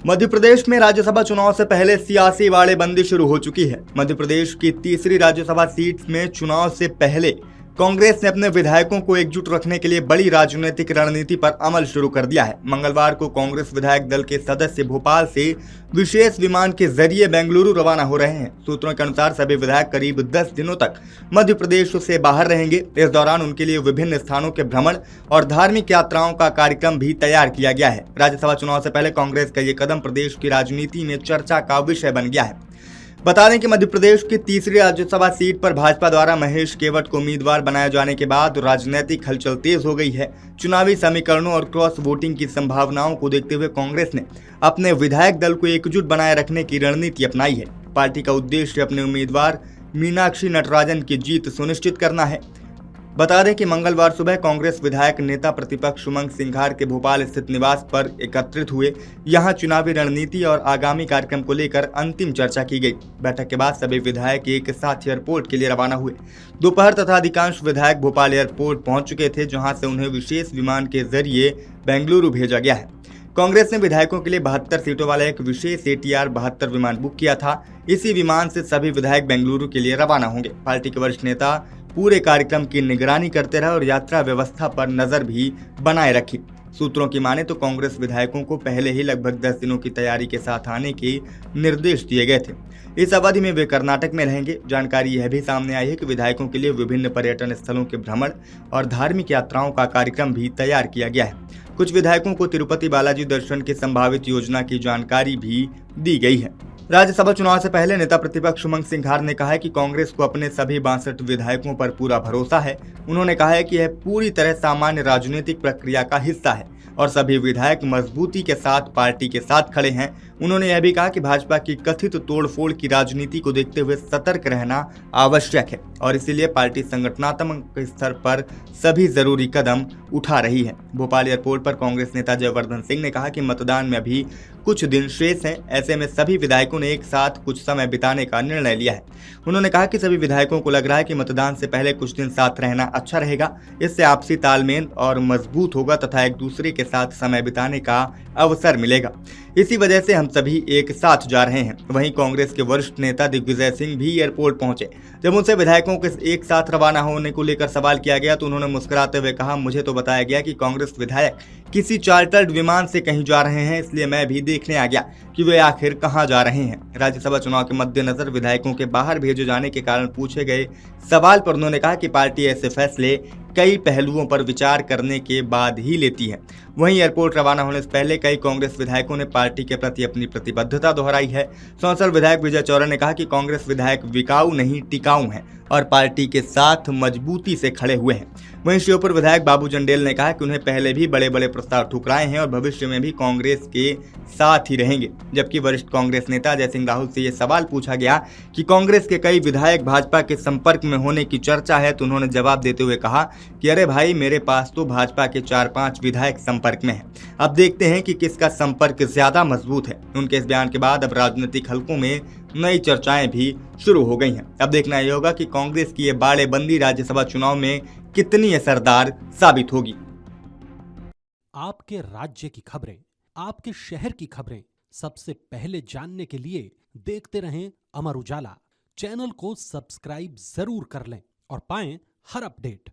मध्य प्रदेश में राज्यसभा चुनाव से पहले सियासी वाड़ेबंदी शुरू हो चुकी है। मध्य प्रदेश की तीसरी राज्यसभा सीट में चुनाव से पहले कांग्रेस ने अपने विधायकों को एकजुट रखने के लिए बड़ी राजनीतिक रणनीति पर अमल शुरू कर दिया है। मंगलवार को कांग्रेस विधायक दल के सदस्य भोपाल से विशेष विमान के जरिए बेंगलुरु रवाना हो रहे हैं। सूत्रों के अनुसार सभी विधायक करीब 10 दिनों तक मध्य प्रदेश से बाहर रहेंगे। इस दौरान उनके लिए विभिन्न स्थानों के भ्रमण और धार्मिक यात्राओं का कार्यक्रम भी तैयार किया गया है। राज्यसभा चुनाव से पहले कांग्रेस का ये कदम प्रदेश की राजनीति में चर्चा का विषय बन गया है। बता दें कि मध्य प्रदेश की तीसरी राज्यसभा सीट पर भाजपा द्वारा महेश केवट को उम्मीदवार बनाए जाने के बाद राजनीतिक हलचल तेज हो गई है। चुनावी समीकरणों और क्रॉस वोटिंग की संभावनाओं को देखते हुए कांग्रेस ने अपने विधायक दल को एकजुट बनाए रखने की रणनीति अपनाई है। पार्टी का उद्देश्य अपने उम्मीदवार मीनाक्षी नटराजन की जीत सुनिश्चित करना है। बता दें कि मंगलवार सुबह कांग्रेस विधायक नेता प्रतिपक्ष उमंग सिंघार के भोपाल स्थित निवास पर एकत्रित हुए। यहां चुनावी रणनीति और आगामी कार्यक्रम को लेकर अंतिम चर्चा की गई। बैठक के बाद सभी विधायक एक साथ एयरपोर्ट के लिए रवाना हुए। दोपहर तथा अधिकांश विधायक भोपाल एयरपोर्ट पहुंच चुके थे, जहां से उन्हें विशेष विमान के जरिए बेंगलुरु भेजा गया है। कांग्रेस ने विधायकों के लिए 72 सीटों वाला एक विशेष ATR 72 विमान बुक किया था। इसी विमान से सभी विधायक बेंगलुरु के लिए रवाना होंगे। पार्टी के वरिष्ठ नेता पूरे कार्यक्रम की निगरानी करते रहे और यात्रा व्यवस्था पर नजर भी बनाए रखी। सूत्रों की माने तो कांग्रेस विधायकों को पहले ही लगभग 10 दिनों की तैयारी के साथ आने के निर्देश दिए गए थे। इस अवधि में वे कर्नाटक में रहेंगे। जानकारी यह भी सामने आई है कि विधायकों के लिए विभिन्न पर्यटन स्थलों के भ्रमण और धार्मिक यात्राओं का कार्यक्रम भी तैयार किया गया है। कुछ विधायकों को तिरुपति बालाजी दर्शन की संभावित योजना की जानकारी भी दी गई है। राज्यसभा चुनाव से पहले नेता प्रतिपक्ष उमंग सिंघार ने कहा है कि कांग्रेस को अपने सभी 62 विधायकों पर पूरा भरोसा है। उन्होंने कहा है कि यह पूरी तरह सामान्य राजनीतिक प्रक्रिया का हिस्सा है और सभी विधायक मजबूती के साथ पार्टी के साथ खड़े हैं। उन्होंने यह भी कहा कि भाजपा की कथित तोड़फोड़ की राजनीति को देखते हुए सतर्क रहना आवश्यक है और इसीलिए पार्टी संगठनात्मक स्तर पर सभी जरूरी कदम उठा रही है। भोपाल एयरपोर्ट पर कांग्रेस नेता जयवर्धन सिंह ने कहा कि मतदान में अभी कुछ दिन शेष हैं, ऐसे में सभी विधायकों ने एक साथ कुछ समय बिताने का निर्णय लिया है। उन्होंने कहा कि सभी विधायकों को लग रहा है कि मतदान से पहले कुछ दिन साथ रहना अच्छा रहेगा। इससे आपसी तालमेल और मजबूत होगा तथा एक दूसरे के साथ समय बिताने का अवसर मिलेगा। इसी वजह से हम सभी एक साथ जा रहे हैं। वहीं कांग्रेस के वरिष्ठ नेता दिग्विजय सिंह भी एयरपोर्ट पहुंचे। जब उनसे विधायकों के एक साथ रवाना होने को लेकर सवाल किया गया तो उन्होंने मुस्कुराते हुए कहा, मुझे तो बताया गया कि कांग्रेस विधायक किसी चार्टर्ड विमान से कहीं जा रहे हैं, इसलिए मैं भी देखने आ गया कि वे आखिर कहां जा रहे हैं। राज्यसभा चुनाव के मद्देनजर विधायकों के बाहर भेजे जाने के कारण पूछे गए सवाल पर उन्होंने कहा कि पार्टी ऐसे फैसले कई पहलुओं पर विचार करने के बाद ही लेती है। वहीं एयरपोर्ट रवाना होने से पहले कई कांग्रेस विधायकों ने पार्टी के प्रति अपनी प्रतिबद्धता दोहराई है। सांसद विधायक विजय चौरे ने कहा कि कांग्रेस विधायक विकाऊ नहीं टिकाऊ हैं और पार्टी के साथ मजबूती से खड़े हुए हैं। वहीं श्योपुर विधायक बाबू जंडेल ने कहा कि उन्हें पहले भी बड़े बड़े प्रस्ताव ठुकराए हैं और भविष्य में भी कांग्रेस के साथ ही रहेंगे। जबकि वरिष्ठ कांग्रेस नेता अजय सिंह राहुल से यह सवाल पूछा गया कि कांग्रेस के कई विधायक भाजपा के संपर्क में होने की चर्चा है तो उन्होंने जवाब देते हुए कहा कि अरे भाई, मेरे पास तो भाजपा के 4-5 विधायक संपर्क में हैं। अब देखते हैं कि किसका संपर्क ज्यादा मजबूत है। उनके इस बयान के बाद अब राजनीतिक हलकों में नई चर्चाएं भी शुरू हो गई हैं। अब देखना यह होगा कि कांग्रेस की ये बाड़ेबंदी राज्यसभा चुनाव में कितनी असरदार साबित होगी। आपके राज्य की खबरें, आपके शहर की खबरें सबसे पहले जानने के लिए देखते रहें अमर उजाला। चैनल को सब्सक्राइब जरूर कर लें और पाएं हर अपडेट।